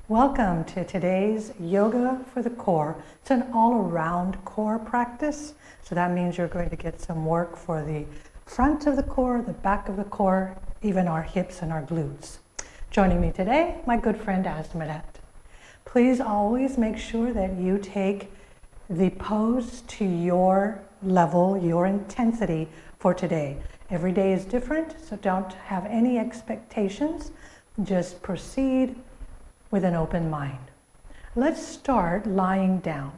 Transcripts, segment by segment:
Welcome to today's Yoga for the Core. It's an all-around core practice. So that means you're going to get some work for the front of the core, the back of the core, even our hips and our glutes. Joining me today, my good friend Asmadat. Please always make sure that you take the pose to your level, your intensity for today. Every day is different, so don't have any expectations. Just proceed with an open mind. Let's start lying down.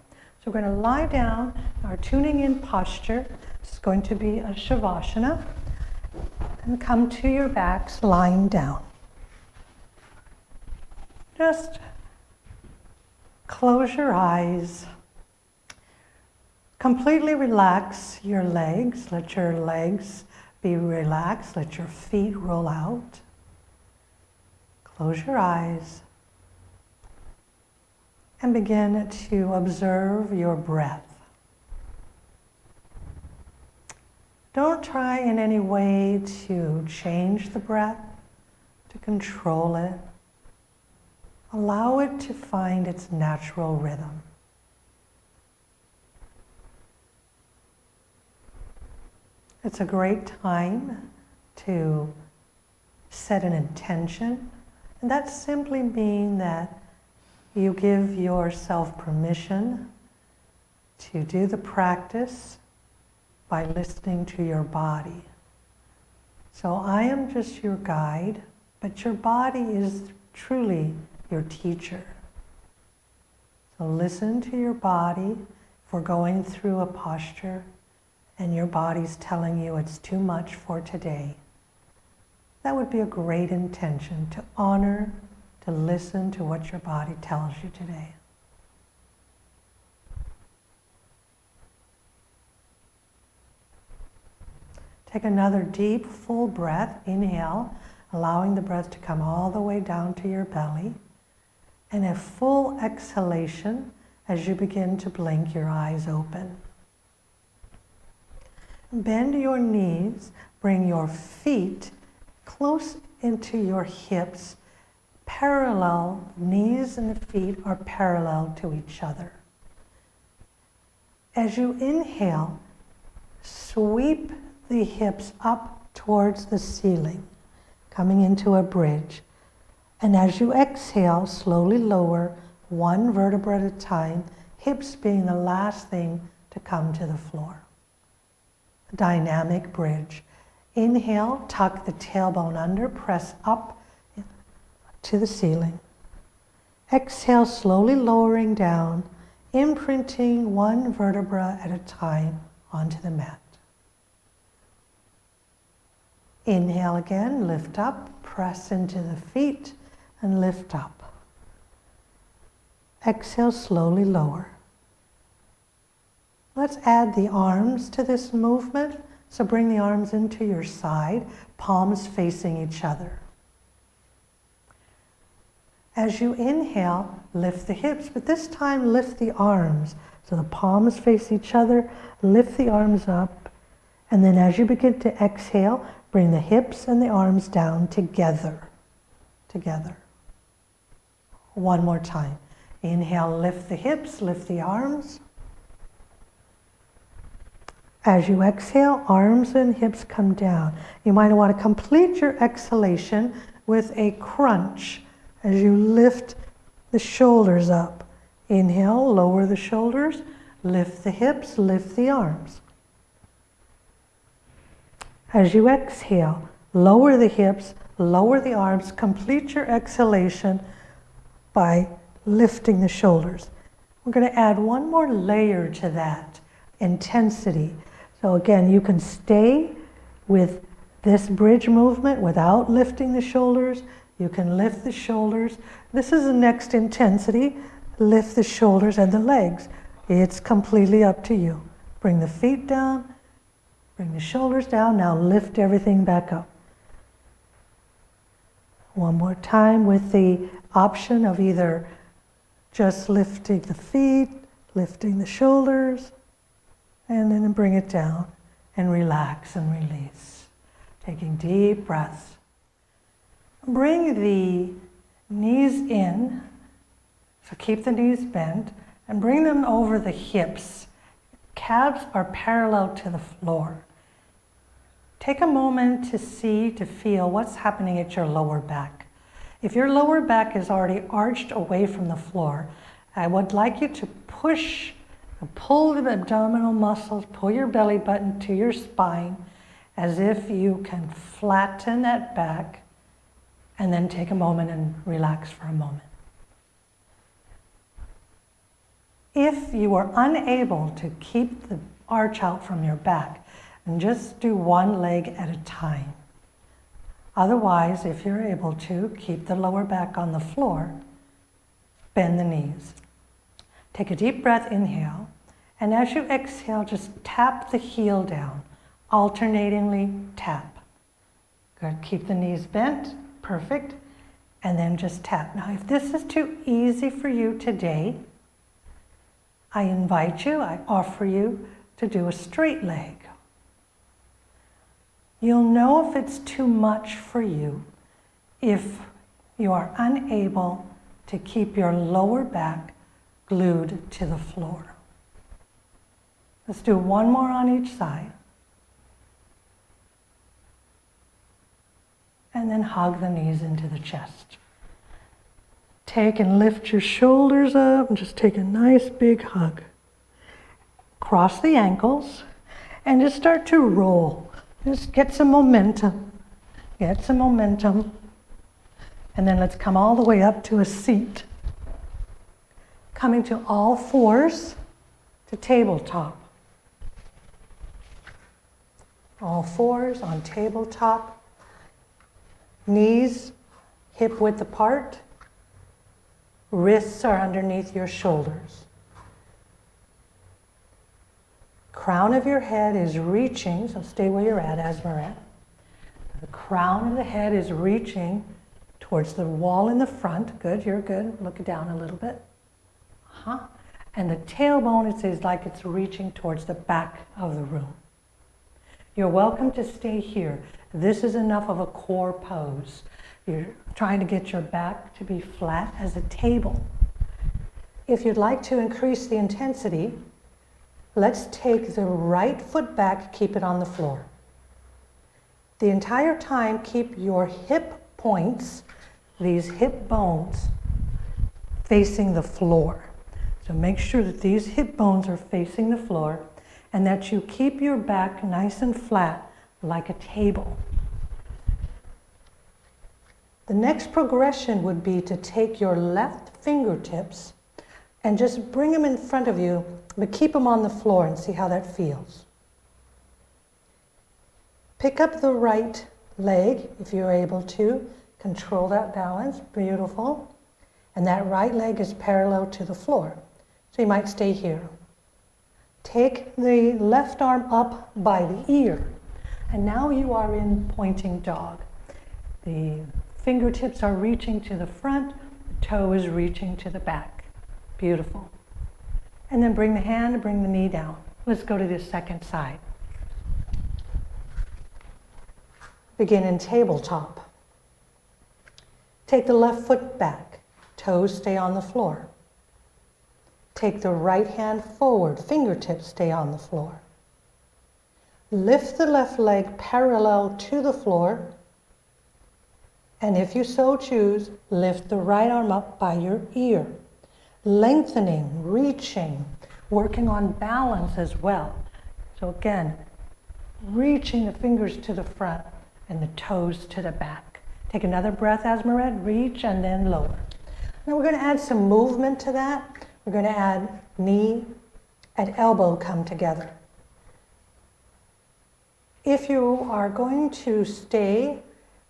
So we're going to lie down, our tuning in posture. It's going to be a Shavasana. And come to your backs lying down. Just close your eyes. Completely relax your legs. Let your legs be relaxed. Let your feet roll out. Close your eyes. And begin to observe your breath. Don't try in any way to change the breath, to control it. Allow it to find its natural rhythm. It's a great time to set an intention, and that simply means that you give yourself permission to do the practice by listening to your body. So I am just your guide, but your body is truly your teacher. So listen to your body. If we're going through a posture and your body's telling you it's too much for today, that would be a great intention to honor, to listen to what your body tells you today. Take another deep, full breath. Inhale, allowing the breath to come all the way down to your belly. And a full exhalation as you begin to blink your eyes open. Bend your knees, bring your feet close into your hips. Parallel, knees and the feet are parallel to each other. As you inhale, sweep the hips up towards the ceiling, coming into a bridge. And as you exhale, slowly lower one vertebra at a time, hips being the last thing to come to the floor. A dynamic bridge. Inhale, tuck the tailbone under, press up to the ceiling. Exhale, slowly lowering down, imprinting one vertebra at a time onto the mat. Inhale again, lift up, press into the feet, and lift up. Exhale, slowly lower. Let's add the arms to this movement. So bring the arms into your side, palms facing each other. As you inhale, lift the hips, but this time lift the arms. So the palms face each other, lift the arms up, and then as you begin to exhale, bring the hips and the arms down together. Together. One more time. Inhale, lift the hips, lift the arms. As you exhale, arms and hips come down. You might want to complete your exhalation with a crunch as you lift the shoulders up. Inhale, lower the shoulders, lift the hips, lift the arms. As you exhale, lower the hips, lower the arms, complete your exhalation by lifting the shoulders. We're going to add one more layer to that, intensity. So again, you can stay with this bridge movement without lifting the shoulders. You can lift the shoulders. This is the next intensity. Lift the shoulders and the legs. It's completely up to you. Bring the feet down, bring the shoulders down. Now lift everything back up. One more time with the option of either just lifting the feet, lifting the shoulders, and then bring it down and relax and release. Taking deep breaths. Bring the knees in So keep the knees bent and bring them over the hips. Calves are parallel to the floor. Take a moment to see, to feel what's happening at your lower back. If your lower back is already arched away from the floor, I would like you to push, pull the abdominal muscles, pull your belly button to your spine as if you can flatten that back, and then take a moment and relax for a moment. If you are unable to keep the arch out from your back, then just do one leg at a time. Otherwise, if you're able to, keep the lower back on the floor, bend the knees. Take a deep breath, inhale, and as you exhale, just tap the heel down, alternatingly tap. Good, keep the knees bent, perfect, and then just tap. Now, if this is too easy for you today, I invite you, I offer you to do a straight leg. You'll know if it's too much for you if you are unable to keep your lower back glued to the floor. Let's do one more on each side. And then hug the knees into the chest. Take and lift your shoulders up and just take a nice big hug. Cross the ankles and just start to roll. Just get some momentum. Get some momentum. And then let's come all the way up to a seat. Coming to all fours to tabletop. All fours on tabletop. Knees hip width apart. Wrists are underneath your shoulders. Crown of your head is reaching, so stay where you're at, Asmaret. The crown of the head is reaching towards the wall in the front. Good, you're good. Look down a little bit. And the tailbone is like it's reaching towards the back of the room. You're welcome to stay here. This is enough of a core pose. You're trying to get your back to be flat as a table. If you'd like to increase the intensity, let's take the right foot back, keep it on the floor. The entire time, keep your hip points, these hip bones, facing the floor. So make sure that these hip bones are facing the floor and that you keep your back nice and flat like a table. The next progression would be to take your left fingertips and just bring them in front of you, but keep them on the floor and see how that feels. Pick up the right leg if you're able to. Control that balance, beautiful. And that right leg is parallel to the floor. So you might stay here. Take the left arm up by the ear. And now you are in pointing dog. The fingertips are reaching to the front, the toe is reaching to the back. Beautiful. And then bring the hand, bring the knee down. Let's go to the second side. Begin in tabletop. Take the left foot back, toes stay on the floor. Take the right hand forward, fingertips stay on the floor. Lift the left leg parallel to the floor, and if you so choose, lift the right arm up by your ear. Lengthening, reaching, working on balance as well. So again, reaching the fingers to the front and the toes to the back. Take another breath, Asmaret, reach and then lower. Now we're going to add some movement to that. We're going to add knee and elbow come together. If you are going to stay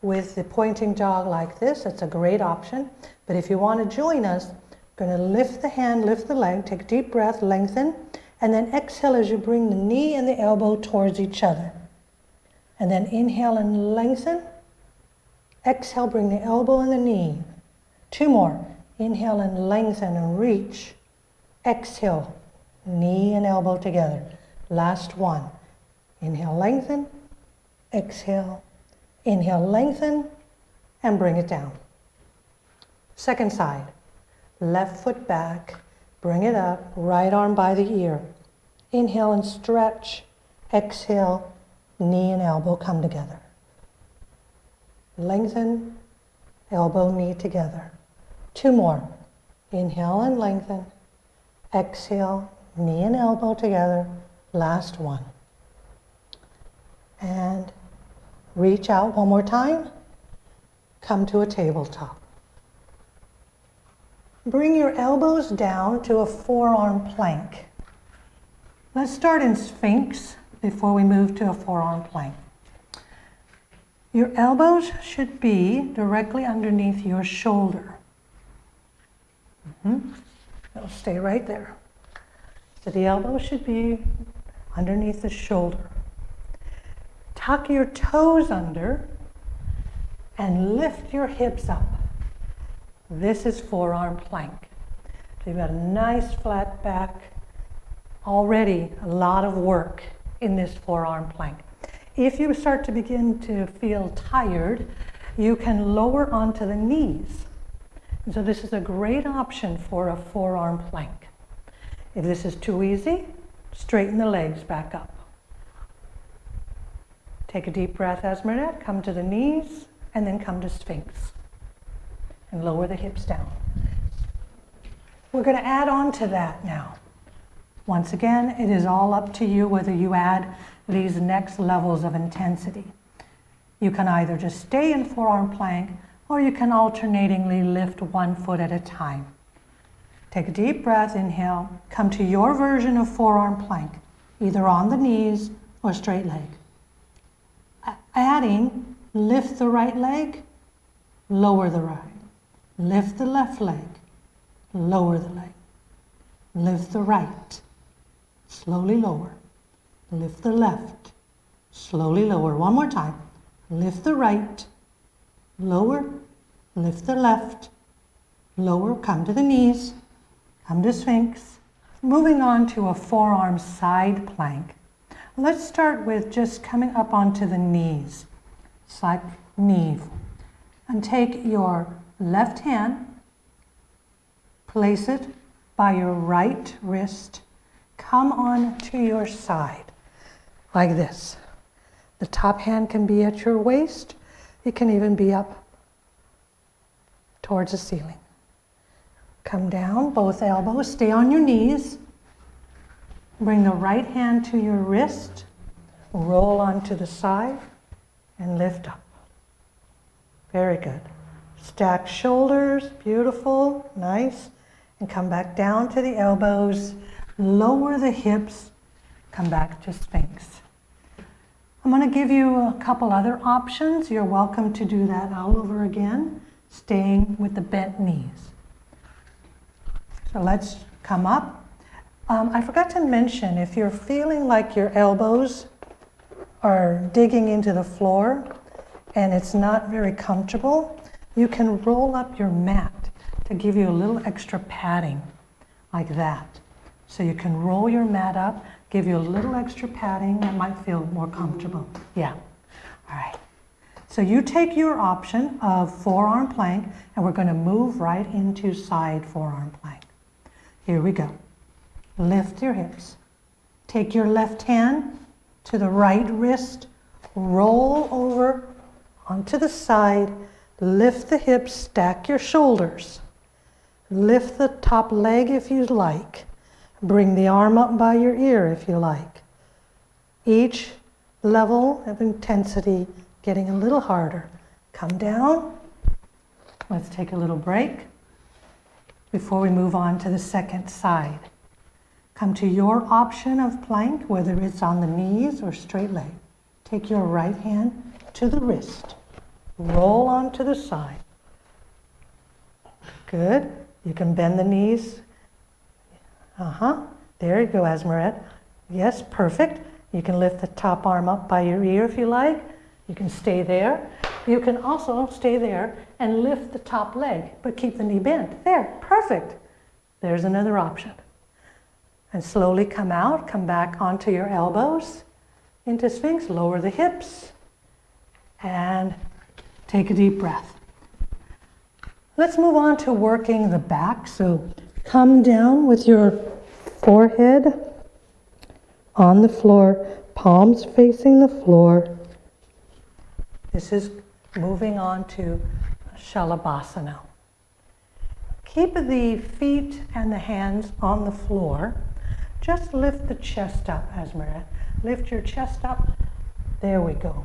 with the pointing dog like this, that's a great option. But if you want to join us, we're going to lift the hand, lift the leg, take a deep breath, lengthen, and then exhale as you bring the knee and the elbow towards each other. And then inhale and lengthen. Exhale, bring the elbow and the knee. Two more. Inhale and lengthen and reach. Exhale, knee and elbow together. Last one. Inhale, lengthen. Exhale. Inhale, lengthen, and bring it down. Second side. left foot back, bring it up, right arm by the ear. Inhale and stretch. Exhale, knee and elbow come together. Lengthen, elbow, knee together. 2 more. Inhale and lengthen. Exhale, knee and elbow together. Last one. And reach out one more time. Come to a tabletop. Bring your elbows down to a forearm plank. Let's start in Sphinx before we move to a forearm plank. Your elbows should be directly underneath your shoulder. It'll stay right there. So the elbow should be underneath the shoulder. Tuck your toes under and lift your hips up. This is forearm plank. So you've got a nice flat back. Already a lot of work in this forearm plank. If you start to begin to feel tired, you can lower onto the knees. And so this is a great option for a forearm plank. If this is too easy, straighten the legs back up. Take a deep breath, Esmeralda. Come to the knees and then come to Sphinx. And lower the hips down. We're going to add on to that now. Once again, it is all up to you whether you add these next levels of intensity. You can either just stay in forearm plank or you can alternatingly lift one foot at a time. Take a deep breath, inhale, come to your version of forearm plank, either on the knees or straight leg. Adding, lift the right leg, lower the right. Lift the left leg, lower the leg. Lift the right, slowly lower. Lift the left, slowly lower. One more time. Lift the right, lower. Lift the left, lower. Come to the knees, come to Sphinx. Moving on to a forearm side plank. Let's start with just coming up onto the knees. Side knee. And take your left hand, place it by your right wrist, come on to your side, like this. The top hand can be at your waist, it can even be up towards the ceiling. Come down, both elbows, stay on your knees, bring the right hand to your wrist, roll onto the side, and lift up. Very good. Stack shoulders, beautiful, nice. And come back down to the elbows, lower the hips, come back to Sphinx. I'm going to give you a couple other options. You're welcome to do that all over again, staying with the bent knees. So let's come up. I forgot to mention, if you're feeling like your elbows are digging into the floor and it's not very comfortable, you can roll up your mat to give you a little extra padding, like that. So you can roll your mat up, give you a little extra padding that might feel more comfortable. Yeah, all right. So you take your option of forearm plank and we're going to move right into side forearm plank. Here we go. Lift your hips. Take your left hand to the right wrist, roll over onto the side, lift the hips, stack your shoulders. Lift the top leg if you like. Bring the arm up by your ear if you like. Each level of intensity getting a little harder. Come down. Let's take a little break before we move on to the second side. Come to your option of plank, whether it's on the knees or straight leg. Take your right hand to the wrist. Roll onto the side. Good. You can bend the knees. There you go, Esmeralda. Yes, perfect. You can lift the top arm up by your ear if you like. You can stay there. You can also stay there and lift the top leg, but keep the knee bent. There, perfect. There's another option. And slowly come out, come back onto your elbows into Sphinx. Lower the hips and take a deep breath. Let's move on to working the back. So come down with your forehead on the floor, palms facing the floor. This is moving on to Shalabhasana. Keep the feet and the hands on the floor. Just lift the chest up, Asmara. Lift your chest up. There we go.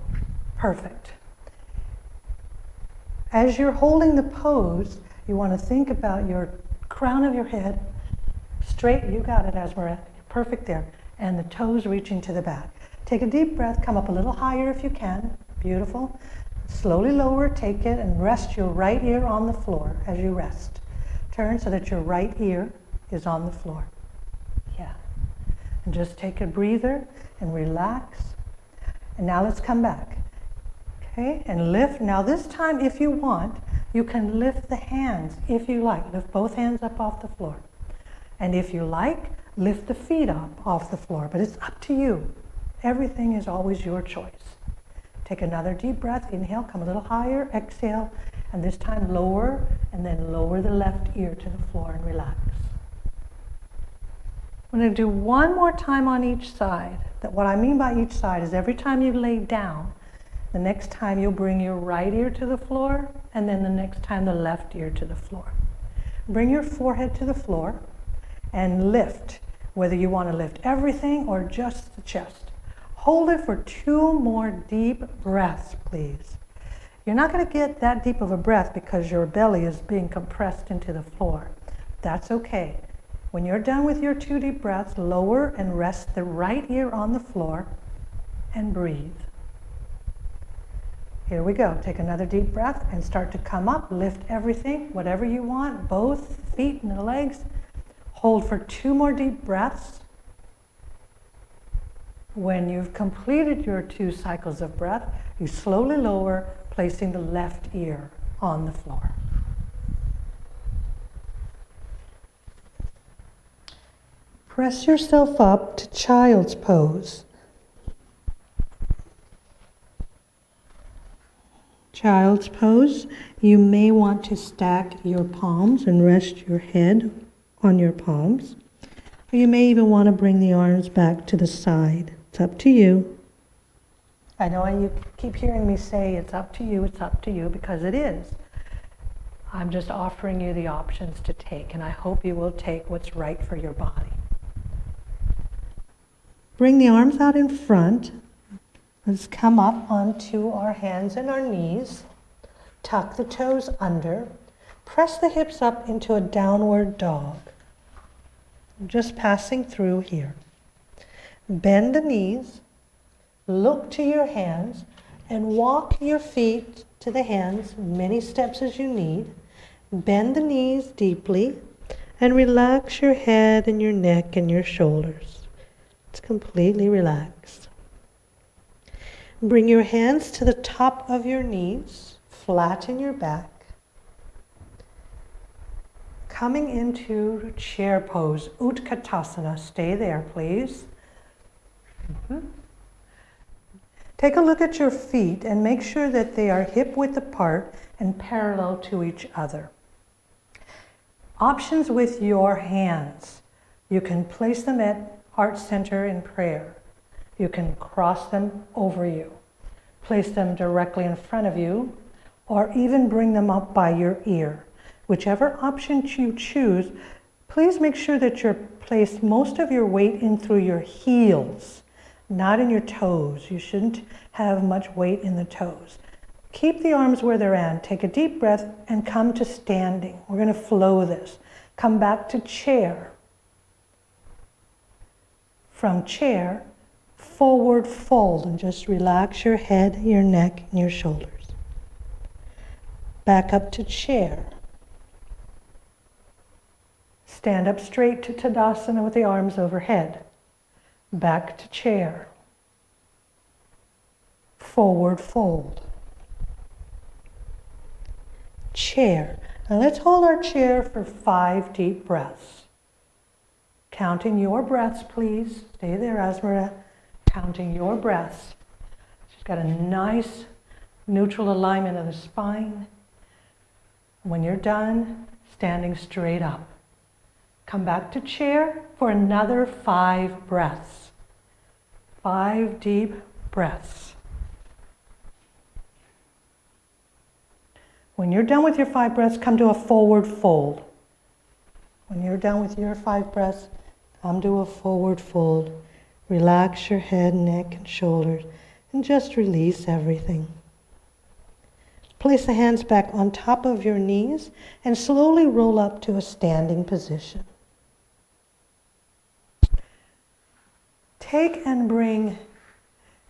Perfect. As you're holding the pose, you want to think about your crown of your head straight. You got it, Asmara. You're perfect there. And the toes reaching to the back. Take a deep breath. Come up a little higher if you can. Beautiful. Slowly lower. Take it and rest your right ear on the floor as you rest. Turn so that your right ear is on the floor. Yeah. And just take a breather and relax. And now let's come back. Okay, and lift. Now this time, if you want, you can lift the hands if you like. Lift both hands up off the floor. And if you like, lift the feet up off the floor. But it's up to you. Everything is always your choice. Take another deep breath. Inhale, come a little higher. Exhale. And this time lower, and then lower the left ear to the floor and relax. I'm going to do one more time on each side. What I mean by each side is every time you lay down, the next time you'll bring your right ear to the floor, and then the next time the left ear to the floor. Bring your forehead to the floor and lift, whether you want to lift everything or just the chest. Hold it for 2 more deep breaths, please. You're not going to get that deep of a breath because your belly is being compressed into the floor. That's okay. When you're done with your 2 deep breaths, lower and rest the right ear on the floor and breathe. Here we go. Take another deep breath and start to come up. Lift everything, whatever you want, both feet and the legs. Hold for 2 more deep breaths. When you've completed your 2 cycles of breath, you slowly lower, placing the left ear on the floor. Press yourself up to child's pose. Child's pose, you may want to stack your palms and rest your head on your palms. Or you may even want to bring the arms back to the side. It's up to you. I know you keep hearing me say it's up to you, because it is. I'm just offering you the options to take, and I hope you will take what's right for your body. Bring the arms out in front. Let's come up onto our hands and our knees. Tuck the toes under. Press the hips up into a downward dog. I'm just passing through here. Bend the knees. Look to your hands and walk your feet to the hands, many steps as you need. Bend the knees deeply and relax your head and your neck and your shoulders. It's completely relaxed. Bring your hands to the top of your knees, flatten your back. Coming into chair pose, Utkatasana. Stay there, please. Take a look at your feet and make sure that they are hip-width apart and parallel to each other. Options with your hands. You can place them at heart center in prayer. You can cross them over you. Place them directly in front of you, or even bring them up by your ear. Whichever option you choose, please make sure that you place most of your weight in through your heels, not in your toes. You shouldn't have much weight in the toes. Keep the arms where they're at. Take a deep breath and come to standing. We're going to flow this. Come back to chair. From chair, forward fold, and just relax your head, your neck, and your shoulders. Back up to chair. Stand up straight to Tadasana with the arms overhead. Back to chair. Forward fold. Chair. Now let's hold our chair for 5 deep breaths. Counting your breaths, please. Stay there, Asmara. Counting your breaths. She's got a nice neutral alignment of the spine. When you're done, standing straight up. Come back to chair for another 5 breaths. 5 deep breaths. When you're done with your 5 breaths, come to a forward fold. When you're done with your 5 breaths, come to a forward fold. Relax your head, neck, and shoulders, and just release everything. Place the hands back on top of your knees and slowly roll up to a standing position. Take and bring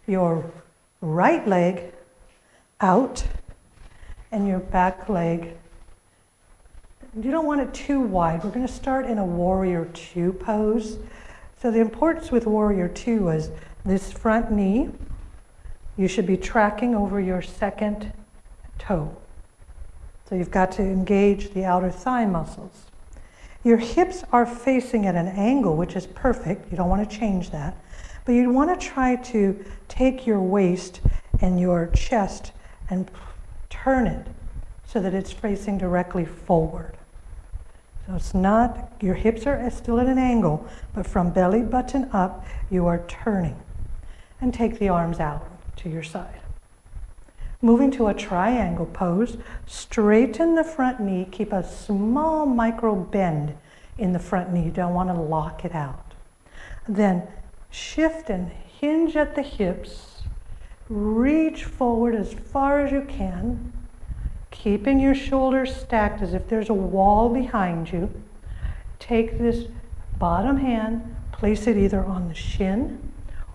your right leg out and your back leg. You don't want it too wide. We're going to start in a warrior 2 pose. So the importance with warrior 2 is this front knee, you should be tracking over your second toe. So you've got to engage the outer thigh muscles. Your hips are facing at an angle, which is perfect. You don't want to change that. But you want to try to take your waist and your chest and turn it so that it's facing directly forward. So it's not, your hips are still at an angle, but from belly button up, you are turning. And take the arms out to your side. Moving to a triangle pose, straighten the front knee, keep a small micro bend in the front knee. You don't want to lock it out. Then shift and hinge at the hips, reach forward as far as you can, keeping your shoulders stacked as if there's a wall behind you. Take this bottom hand, place it either on the shin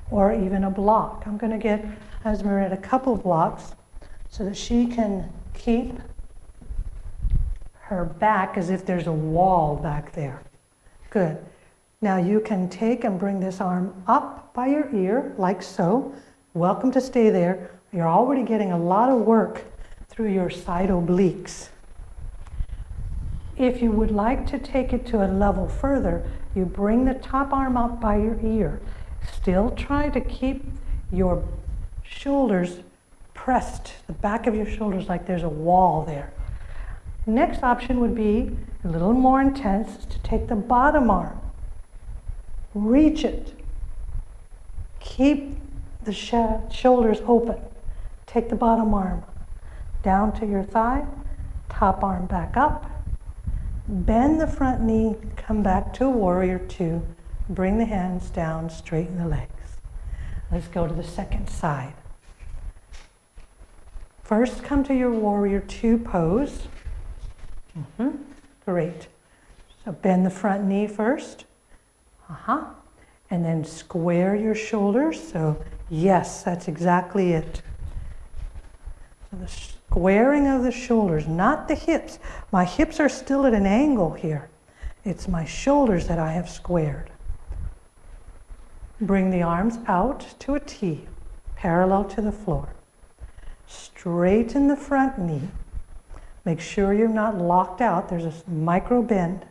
or even a block. I'm going to get Esmeralda a couple blocks so that she can keep her back as if there's a wall back there. Good. Now you can take and bring this arm up by your ear, like so. Welcome to stay there. You're already getting a lot of work through your side obliques. If you would like to take it to a level further, you bring the top arm up by your ear. Still try to keep your shoulders pressed, the back of your shoulders like there's a wall there. Next option would be a little more intense, to take the bottom arm, reach it, keep the shoulders open, take the bottom arm down to your thigh, top arm back up, bend the front knee, come back to warrior 2, bring the hands down, straighten the legs. Let's go to the second side. First, come to your warrior 2 pose. Great. So bend the front knee first. And then square your shoulders. So yes, that's exactly it. So the squaring of the shoulders, not the hips. My hips are still at an angle here. It's my shoulders that I have squared. Bring the arms out to a T, parallel to the floor. Straighten the front knee. Make sure you're not locked out. There's a micro bend.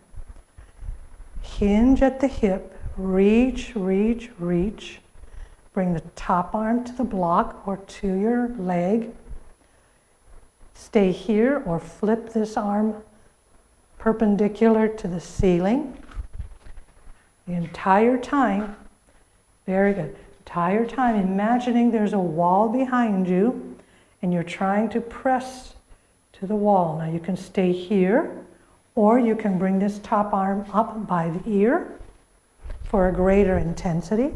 Hinge at the hip. Reach, reach, reach. Bring the top arm to the block or to your leg. Stay here or flip this arm perpendicular to the ceiling. The entire time, very good. Entire time imagining there's a wall behind you and you're trying to press to the wall. Now you can stay here or you can bring this top arm up by the ear for a greater intensity.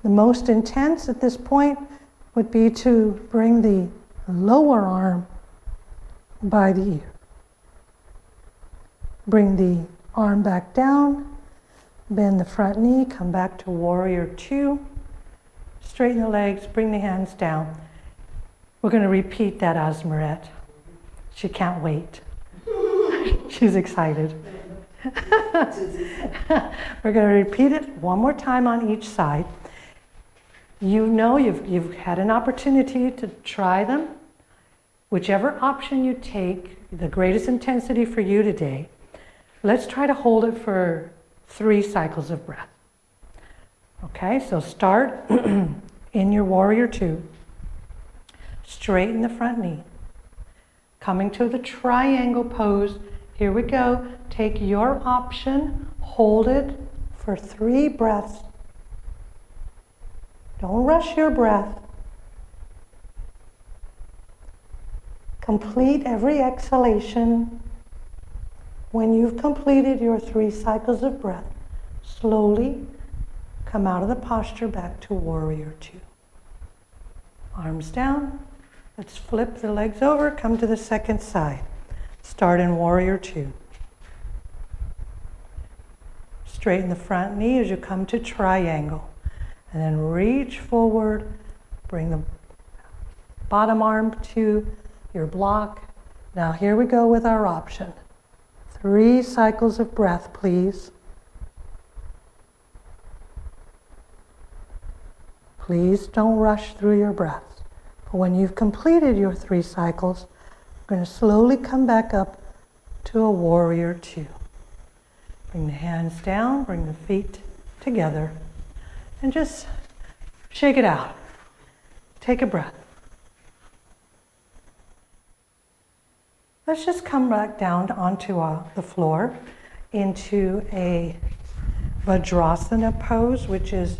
The most intense at this point would be to bring the lower arm by the ear. Bring the arm back down, bend the front knee, come back to warrior 2, straighten the legs, bring the hands down. We're going to repeat that, Asmaret. She can't wait. She's excited. We're going to repeat it one more time on each side. You know you've had an opportunity to try them. Whichever option you take, the greatest intensity for you today, let's try to hold it for 3 cycles of breath. Okay, so start in your warrior 2. Straighten the front knee. Coming to the triangle pose. Here we go. Take your option. Hold it for 3 breaths. Don't rush your breath. Complete every exhalation. When you've completed your 3 cycles of breath, slowly come out of the posture back to warrior 2. Arms down. Let's flip the legs over, come to the second side. Start in warrior 2. Straighten the front knee as you come to triangle. And then reach forward, bring the bottom arm to your block. Now here we go with our option. 3 cycles of breath, please. Please don't rush through your breaths. But when you've completed your 3 cycles, you're going to slowly come back up to a warrior 2. Bring the hands down, bring the feet together, and just shake it out. Take a breath. Let's just come back down onto the floor into a Vajrasana pose, which is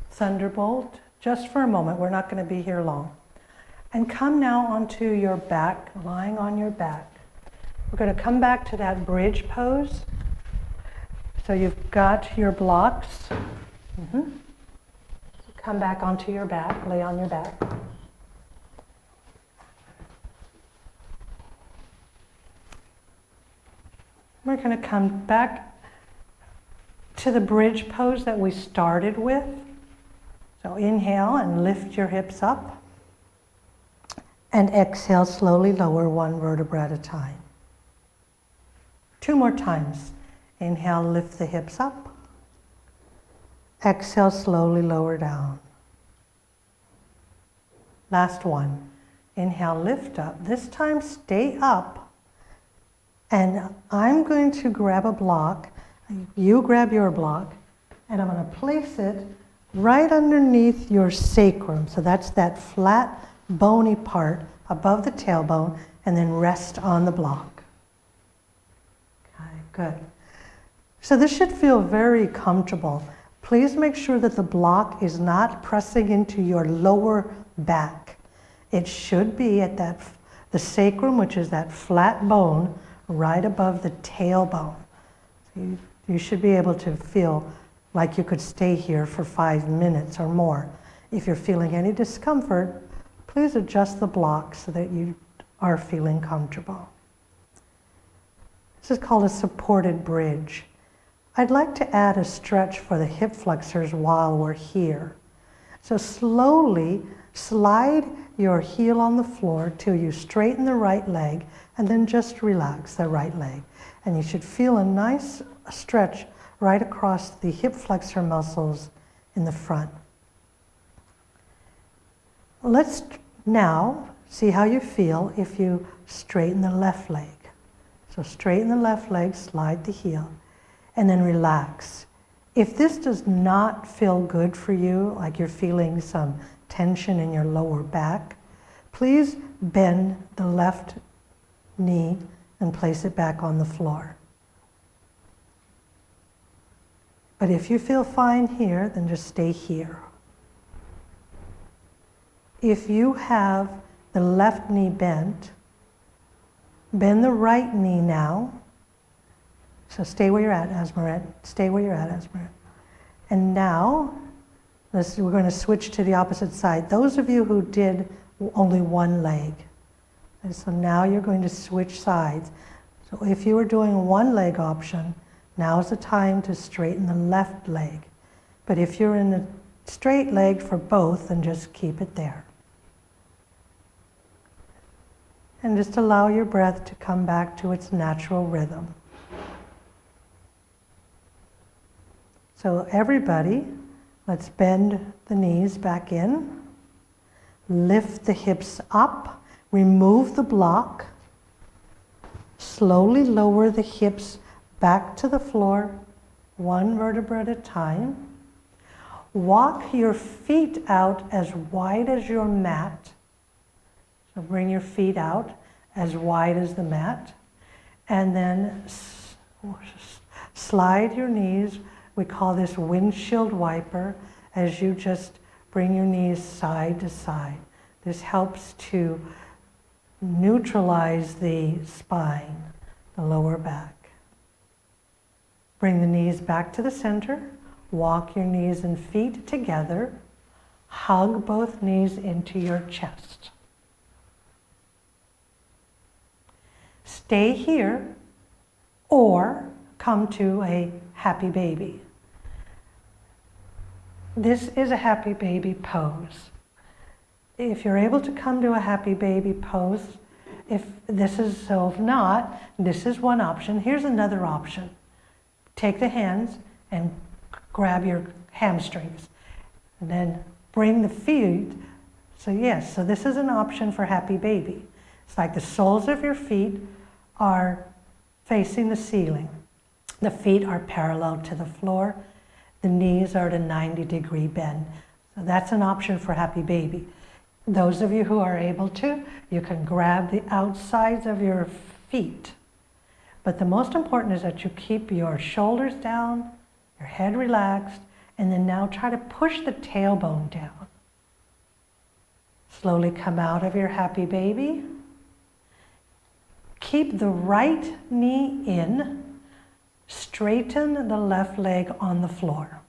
Thunderbolt, just for a moment. We're not going to be here long. And come now onto your back, lying on your back. We're going to come back to that bridge pose. So you've got your blocks. Come back onto your back, lay on your back. We're going to come back to the bridge pose that we started with. So inhale and lift your hips up. And exhale, slowly lower 1 vertebra at a time. 2 more times. Inhale, lift the hips up. Exhale, slowly lower down. Last one. Inhale, lift up. This time, stay up. And I'm going to grab a block. You grab your block. And I'm going to place it right underneath your sacrum. So that's that flat, bony part above the tailbone, and then rest on the block. Okay, good. So this should feel very comfortable. Please make sure that the block is not pressing into your lower back. It should be at the sacrum, which is that flat bone right above the tailbone. So you should be able to feel like you could stay here for 5 minutes or more. If you're feeling any discomfort, please adjust the block so that you are feeling comfortable. This is called a supported bridge. I'd like to add a stretch for the hip flexors while we're here. So slowly slide your heel on the floor till you straighten the right leg, and then just relax the right leg. And you should feel a nice stretch right across the hip flexor muscles in the front. Let's now see how you feel if you straighten the left leg. So straighten the left leg, slide the heel, and then relax. If this does not feel good for you, like you're feeling some tension in your lower back, please bend the left knee and place it back on the floor. But if you feel fine here, then just stay here. If you have the left knee bent, bend the right knee now. So stay where you're at, Asmaret. Stay where you're at, Asmaret. And now, we're going to switch to the opposite side. Those of you who did only one leg. And so now you're going to switch sides. So if you were doing one leg option, now's the time to straighten the left leg. But if you're in the straight leg for both, then just keep it there. And just allow your breath to come back to its natural rhythm. So everybody, let's bend the knees back in. Lift the hips up. Remove the block. Slowly lower the hips back to the floor, 1 vertebra at a time. Walk your feet out as wide as your mat. So bring your feet out as wide as the mat. And then slide your knees. We call this windshield wiper, as you just bring your knees side to side. This helps to neutralize the spine, the lower back. Bring the knees back to the center. Walk your knees and feet together. Hug both knees into your chest. Stay here or come to a happy baby. This is a happy baby pose. If you're able to come to a happy baby pose, if not, this is one option. Here's another option. Take the hands and grab your hamstrings. And then bring the feet. So this is an option for happy baby. It's like the soles of your feet are facing the ceiling. The feet are parallel to the floor. The knees are at a 90-degree bend. So that's an option for happy baby. Those of you who are able to, you can grab the outsides of your feet. But the most important is that you keep your shoulders down, your head relaxed, and then now try to push the tailbone down. Slowly come out of your happy baby. Keep the right knee in. Straighten the left leg on the floor.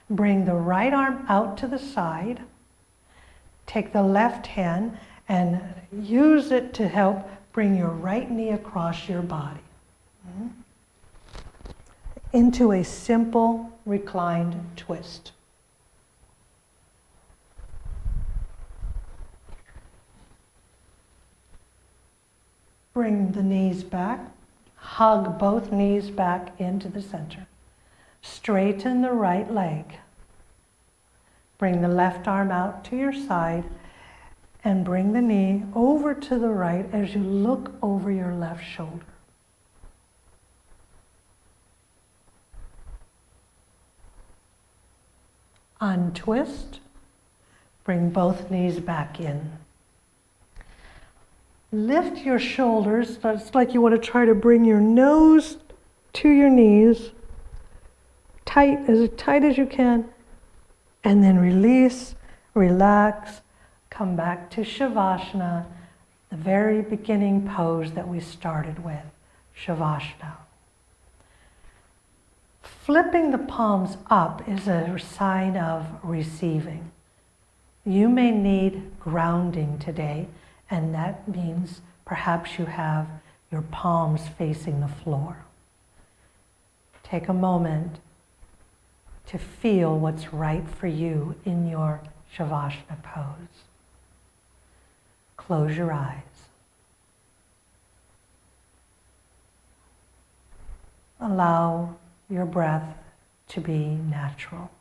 Bring the right arm out to the side. Take the left hand and use it to help bring your right knee across your body. Into a simple reclined twist. Bring the knees back. Hug both knees back into the center. Straighten the right leg. Bring the left arm out to your side and bring the knee over to the right as you look over your left shoulder. Untwist. Bring both knees back in. Lift your shoulders. It's like you want to try to bring your nose to your knees, as tight as you can, and then release, relax, come back to Shavasana, the very beginning pose that we started with, Shavasana. Flipping the palms up is a sign of receiving. You may need grounding today, and that means perhaps you have your palms facing the floor. Take a moment to feel what's right for you in your Shavasana pose. Close your eyes. Allow your breath to be natural.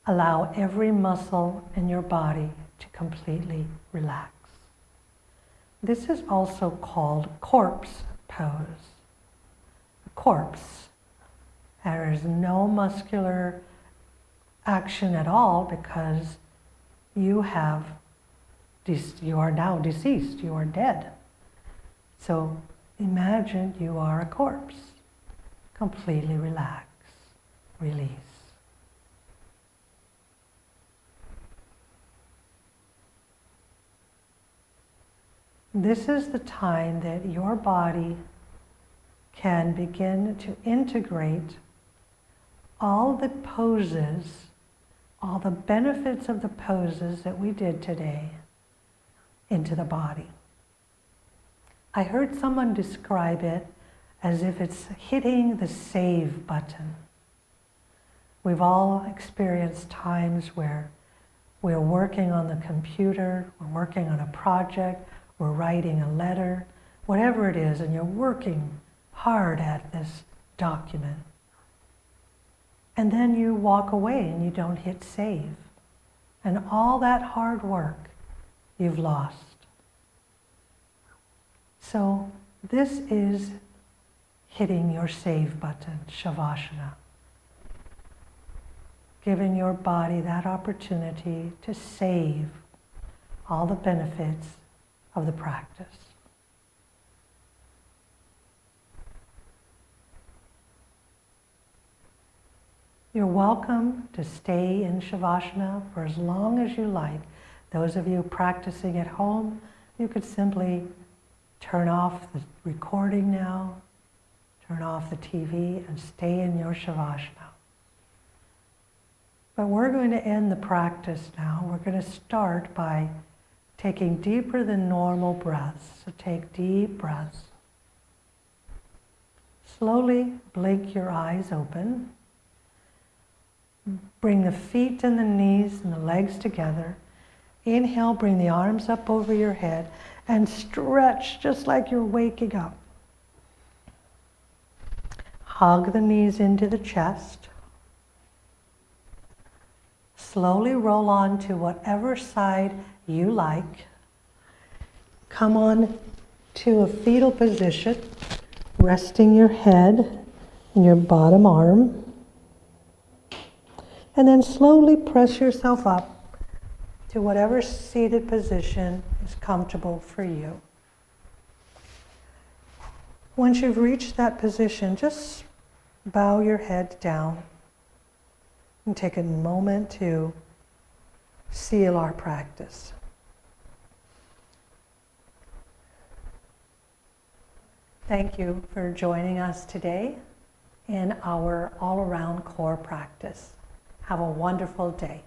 Allow every muscle in your body to completely relax. This is also called corpse pose. A corpse. There is no muscular action at all because you are now deceased, you are dead. So imagine you are a corpse. Completely relax, release. This is the time that your body can begin to integrate all the poses, all the benefits of the poses that we did today into the body. I heard someone describe it as if it's hitting the save button. We've all experienced times where we're working on the computer, we're working on a project, we're writing a letter, whatever it is, and you're working hard at this document. And then you walk away and you don't hit save. And all that hard work you've lost. So this is hitting your save button, Shavasana. Giving your body that opportunity to save all the benefits of the practice. You're welcome to stay in Shavasana for as long as you like. Those of you practicing at home, you could simply turn off the recording now, turn off the TV, and stay in your Shavasana. But we're going to end the practice now. We're going to start by taking deeper than normal breaths. So take deep breaths. Slowly blink your eyes open. Bring the feet and the knees and the legs together. Inhale, bring the arms up over your head and stretch just like you're waking up. Hug the knees into the chest. Slowly roll on to whatever side you like. Come on to a fetal position, resting your head in your bottom arm. And then slowly press yourself up to whatever seated position is comfortable for you. Once you've reached that position, just bow your head down and take a moment to seal our practice. Thank you for joining us today in our all-around core practice. Have a wonderful day.